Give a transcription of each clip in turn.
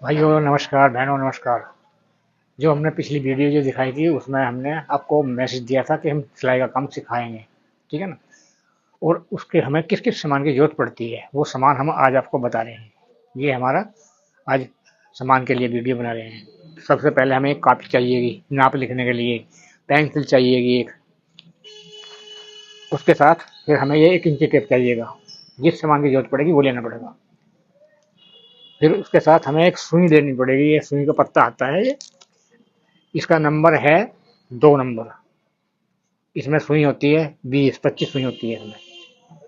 भाइयों नमस्कार, बहनों नमस्कार। जो हमने पिछली वीडियो जो दिखाई थी उसमें हमने आपको मैसेज दिया था कि हम सिलाई का काम सिखाएंगे, ठीक है ना। और उसके हमें किस किस सामान की जरूरत पड़ती है वो सामान हम आज आपको बता रहे हैं। ये हमारा आज सामान के लिए वीडियो बना रहे हैं। सबसे पहले हमें एक कॉपी चाहिएगी नाप लिखने के लिए, पेंसिल चाहिएगी एक, उसके साथ फिर हमें ये 1 इंची टेप चाहिएगा। जिस सामान की जरूरत पड़ेगी वो लेना पड़ेगा। फिर उसके साथ हमें एक सुई लेनी पड़ेगी। ये सुई का पत्ता आता है, ये इसका नंबर है 2 नंबर। इसमें सुई होती है 20-25 सुई होती है इसमें।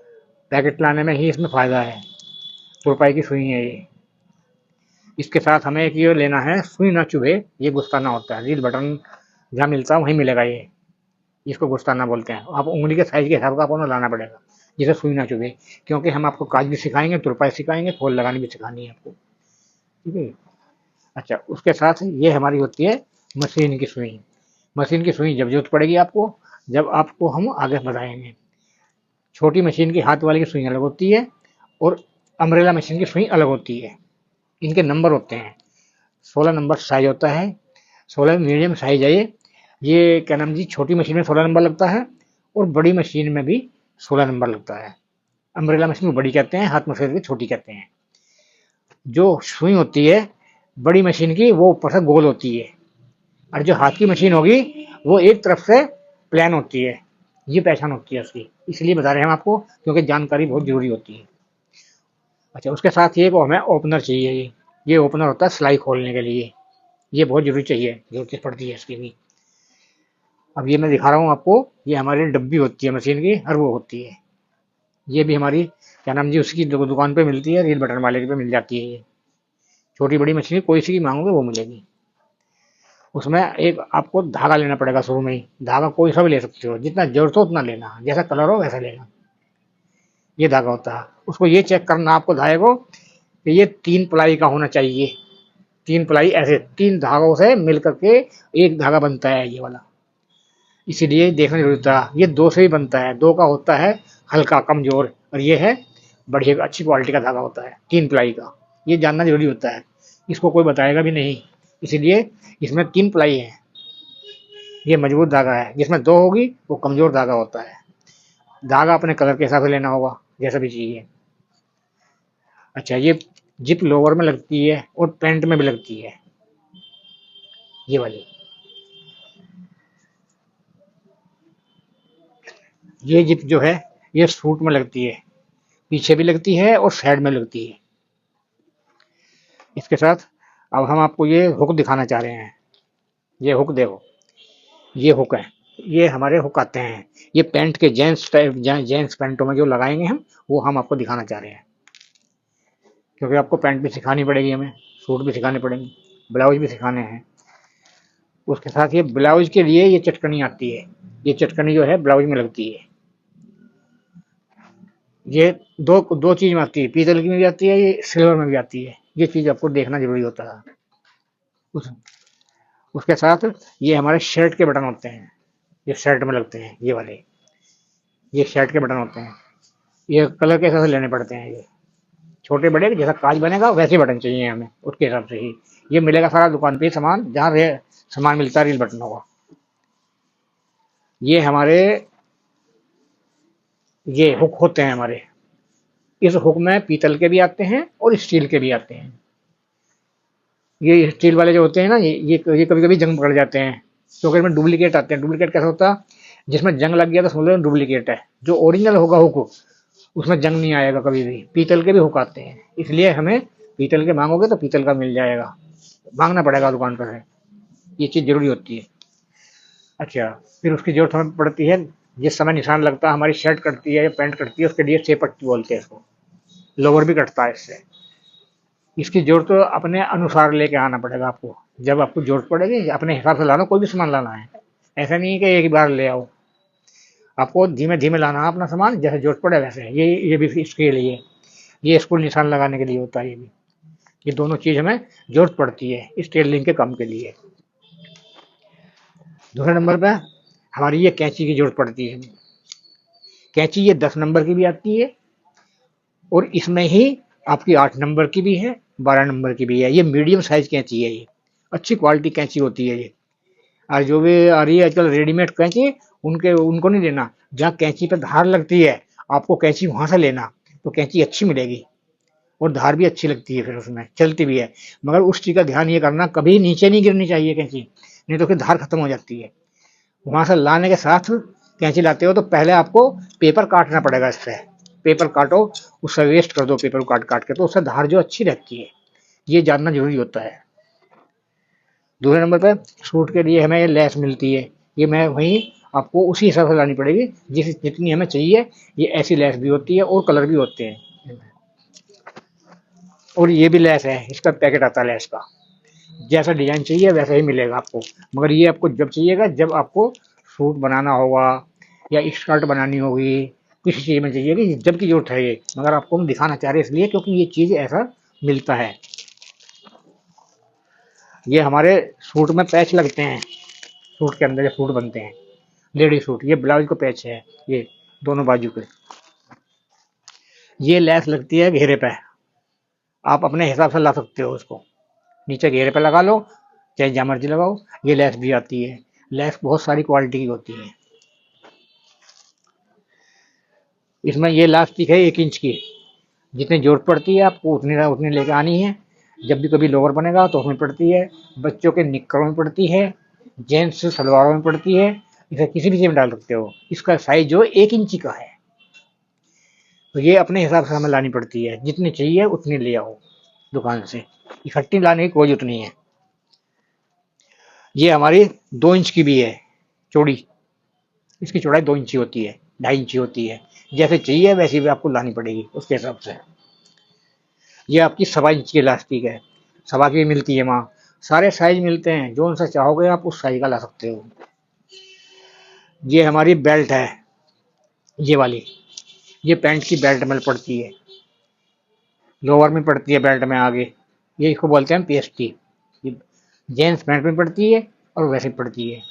पैकेट लाने में ही इसमें फायदा है। 2 रुपए की सुई है ये। इसके साथ हमें एक ये लेना है, सुई ना चुभे ये गुस्ताना होता है। रील बटन जहाँ मिलता है वहीं मिलेगा ये। इसको गुस्ताना बोलते हैं। आप उंगली के साइज के हिसाब का आपको लाना पड़ेगा जिसे सुई ना चुभे, क्योंकि हम आपको काज भी सिखाएंगे, तुरपाई सिखाएंगे, फॉल लगानी भी सिखानी है आपको, ठीक है। अच्छा, उसके साथ ये हमारी होती है मशीन की सुई। मशीन की सुई जब जरूरत पड़ेगी आपको, जब आपको हम आगे बढ़ाएंगे। छोटी मशीन की हाथ वाली की सुई अलग होती है और अम्ब्रेला मशीन की सुई अलग होती है। इनके नंबर होते हैं। 16 नंबर साइज होता है। 16 मीडियम साइज है ये क्या नाम जी, छोटी मशीन में 16 नंबर लगता है और बड़ी मशीन में भी 16 नंबर लगता है। अम्ब्रेला मशीन को बड़ी कहते हैं, हाथ मशीन की छोटी कहते हैं। जो सुई होती है बड़ी मशीन की वो ऊपर से गोल होती है, और जो हाथ की मशीन होगी वो एक तरफ से प्लान होती है। ये पहचान होती है उसकी, इसलिए बता रहे हैं हम आपको, क्योंकि जानकारी बहुत जरूरी होती है। अच्छा, उसके साथ ये हमें ओपनर चाहिए। ये ओपनर होता है सिलाई खोलने के लिए। ये बहुत जरूरी चाहिए, जरूरत पड़ती है इसकी भी। अब ये मैं दिखा रहा हूँ आपको। ये हमारी डब्बी होती है मशीन की, और वो होती है ये भी हमारी क्या नाम जी, उसकी दुकान पे मिलती है, रील बटन वाले पे मिल जाती है ये। छोटी बड़ी मशीन कोई सी की मांगोगे वो मिलेगी। उसमें एक आपको धागा लेना पड़ेगा शुरू में ही। धागा कोई सा भी ले सकते हो, जितना जरूरत हो उतना लेना, जैसा कलर हो वैसा लेना। ये धागा होता है। उसको ये चेक करना आपको धागे को कि ये 3 प्लाई का होना चाहिए। 3 प्लाई ऐसे 3 धागों से मिल करके एक धागा बनता है ये वाला। इसीलिए देखना जरूरी था। ये 2 से ही बनता है। 2 का होता है हल्का कमजोर, और ये है बढ़िया अच्छी क्वालिटी का धागा होता है 3 प्लाई का। ये जानना जरूरी होता है, इसको कोई बताएगा भी नहीं। इसीलिए इसमें 3 प्लाई है। ये मजबूत धागा है, जिसमें 2 होगी वो कमजोर धागा होता है। धागा अपने कलर के हिसाब से लेना होगा, जैसा भी चाहिए। अच्छा, ये जिप लोअर में लगती है और पैंट में भी लगती है ये वाली। ये जिप जो है ये सूट में लगती है, पीछे भी लगती है और साइड में लगती है। इसके साथ अब हम आपको ये हुक दिखाना चाह रहे हैं। ये हुक देखो, ये हुक है। ये हमारे हुक आते हैं। ये पैंट के जेंट्स टाइप, जेंट्स पैंटों में जो लगाएंगे हम, वो हम आपको दिखाना चाह रहे हैं। क्योंकि आपको पैंट भी सिखानी पड़ेगी, हमें सूट भी सिखाने पड़ेंगे, ब्लाउज भी सिखाने हैं। उसके साथ ये ब्लाउज के लिए ये चटकनी आती है। ये चटकनी जो है ब्लाउज में लगती है। ये दो दो चीज में आती है, पीतल की में भी आती है, ये सिल्वर में भी आती है। ये चीज आपको देखना जरूरी होता है। उस, उसके साथ ये हमारे शर्ट के बटन होते हैं। ये शर्ट में लगते हैं ये वाले। ये शर्ट के बटन होते हैं। ये कलर के हिसाब से लेने पड़ते हैं। ये छोटे बड़े जैसा काज बनेगा वैसे बटन चाहिए हमें, उसके हिसाब से ही। ये मिलेगा सारा दुकान पे सामान, जहाँ सामान मिलता है रील बटनों का। ये हमारे ये हुक होते हैं हमारे। इस हुक में पीतल के भी आते हैं और स्टील के भी आते हैं। ये स्टील वाले जो होते हैं ना, ये कभी कभी जंग पकड़ जाते हैं, क्योंकि इसमें डुप्लीकेट आते हैं। डुप्लीकेट कैसा होता है, जिसमें जंग लग गया तो समझ लो डुप्लीकेट है। जो ओरिजिनल होगा हुक, उसमें जंग नहीं आएगा कभी भी। पीतल के भी हुक आते हैं, इसलिए हमें पीतल के मांगोगे तो पीतल का मिल जाएगा, मांगना पड़ेगा दुकान पर है। ये चीज जरूरी होती है। अच्छा, फिर उसकी जरूरत हमें पड़ती है जिस समय निशान लगता है, हमारी शर्ट कटती है या पैंट कटती है, उसके लिए 6 पट्टी बोलते हैं इसको। लोअर भी कटता है इससे। इसकी जरूरत तो अपने अनुसार लेके आना पड़ेगा आपको। जब आपको जरूरत पड़ेगी अपने हिसाब से लाना, कोई भी सामान लाना है। ऐसा नहीं है कि एक बार ले आओ। आपको धीमे धीमे लाना है अपना सामान, जैसे जरूरत पड़े वैसे। ये भी इसके लिए, ये स्कूल निशान लगाने के लिए होता है। ये दोनों चीज हमें जरूरत पड़ती है इस टेलरिंग के काम के लिए। दूसरे नंबर पे हमारी ये कैंची की जरूरत पड़ती है। कैंची ये 10 नंबर की भी आती है, और इसमें ही आपकी 8 नंबर की भी है, 12 नंबर की भी है। ये मीडियम साइज़ कैंची है ये, अच्छी क्वालिटी कैंची होती है ये। और जो भी आ रही है आजकल रेडीमेड कैंची, उनके उनको नहीं लेना। जहाँ कैंची पे धार लगती है, आपको कैंची वहाँ से लेना, तो कैंची अच्छी मिलेगी और धार भी अच्छी लगती है, फिर उसमें चलती भी है। मगर उस चीज़ का ध्यान ये करना, कभी नीचे नहीं गिरनी चाहिए कैंची, नहीं तो फिर धार खत्म हो जाती है। वहाँ से लाने के साथ कैंची लाते हो तो पहले आपको पेपर काटना पड़ेगा इससे। पेपर काटो, उससे वेस्ट कर दो पेपर काट काट के, तो उससे धार जो अच्छी रहती है, ये जानना जरूरी होता है। दूसरे नंबर पे सूट के लिए हमें लेस मिलती है, ये मैं वहीं आपको उसी हिसाब से लानी पड़ेगी जितनी हमें चाहिए। ये ऐसी लेस भी होती है और कलर भी होते हैं। और ये भी लेस है, इसका पैकेट आता है लेस का, जैसा डिजाइन चाहिए वैसा ही मिलेगा आपको। मगर ये आपको जब चाहिएगा, जब आपको सूट बनाना होगा या स्कर्ट बनानी होगी, किसी चीज़ में चाहिए कि जब की जरूरत है ये। मगर आपको हम दिखाना चाह रहे हैं इसलिए क्योंकि ये चीज़ ऐसा मिलता है। ये हमारे सूट में पैच लगते हैं, सूट के अंदर जो सूट बनते हैं लेडी सूट, ये ब्लाउज को पैच है, ये दोनों बाजू पे। ये लेस लगती है घेरे पे, आप अपने हिसाब से ला सकते हो उसको, नीचे घेरे पे लगा लो, चाहे जहाँ मर्जी लगाओ। ये लेस भी आती है, लेस बहुत सारी क्वालिटी की होती है। इसमें ये लास्टिक है 1 इंच की, जितनी जरूरत पड़ती है आपको उतनी उतनी लेके आनी है। जब भी कभी लोवर बनेगा तो उसमें पड़ती है, बच्चों के निक्करों में पड़ती है, जेंट्स सलवारों में पड़ती है, इसे किसी भी चीज़ में डाल सकते हो। इसका साइज जो 1 इंची का है, तो ये अपने हिसाब से हमें लानी पड़ती है, जितनी चाहिए उतनी ले आओ दुकान से, इकट्ठी लाने की कोई जरूरत नहीं है। ये हमारी 2 इंच की भी है चौड़ी, इसकी चौड़ाई 2 इंची होती है, 2.5 इंची होती है। जैसे चाहिए वैसी भी आपको लानी पड़ेगी उसके हिसाब से। ये आपकी 1.25 इंच की इलास्टिक है, 1.25 की मिलती है वहाँ। सारे साइज मिलते हैं, जो सा चाहोगे आप उस साइज का ला सकते हो। ये हमारी बेल्ट है, ये वाली, ये पैंट की बेल्ट में पड़ती है, लोअर में पड़ती है बेल्ट में आगे, ये इसको बोलते हैं पेस्टी। ये जेंट्स पैंट में पड़ती है और वैसे पड़ती है।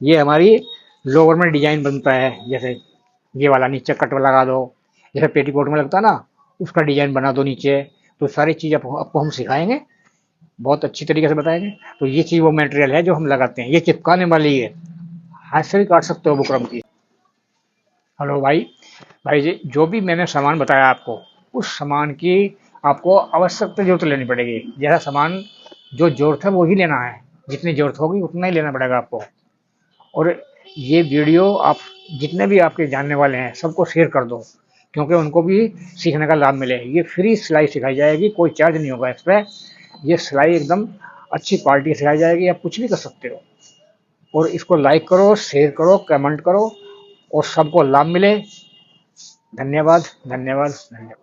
ये हमारी लोअर में डिजाइन बनता है, जैसे ये वाला नीचे कट लगा दो, जैसे पेटीकोट में लगता है ना, उसका डिजाइन बना दो नीचे। तो सारी चीज़ आपको हम सिखाएंगे, बहुत अच्छी तरीके से बताएंगे। तो ये चीज़ वो मटेरियल है जो हम लगाते हैं, ये चिपकाने वाली है, हाथ से भी काट सकते हो बुकरम की। हेलो भाई, भाई जी जो भी मैंने सामान बताया आपको, उस सामान की आपको आवश्यकता जरूरत लेनी पड़ेगी। जैसा सामान जो जरूरत है वो ही लेना है, जितनी जरूरत होगी उतना ही लेना पड़ेगा आपको। और ये वीडियो आप जितने भी आपके जानने वाले हैं सबको शेयर कर दो, क्योंकि उनको भी सीखने का लाभ मिले। ये फ्री सिलाई सिखाई जाएगी, कोई चार्ज नहीं होगा इस पर। ये सिलाई एकदम अच्छी क्वालिटी सिखाई जाएगी, आप कुछ भी कर सकते हो। और इसको लाइक करो, शेयर करो, कमेंट करो और सबको लाभ मिले। धन्यवाद, धन्यवाद, धन्यवाद।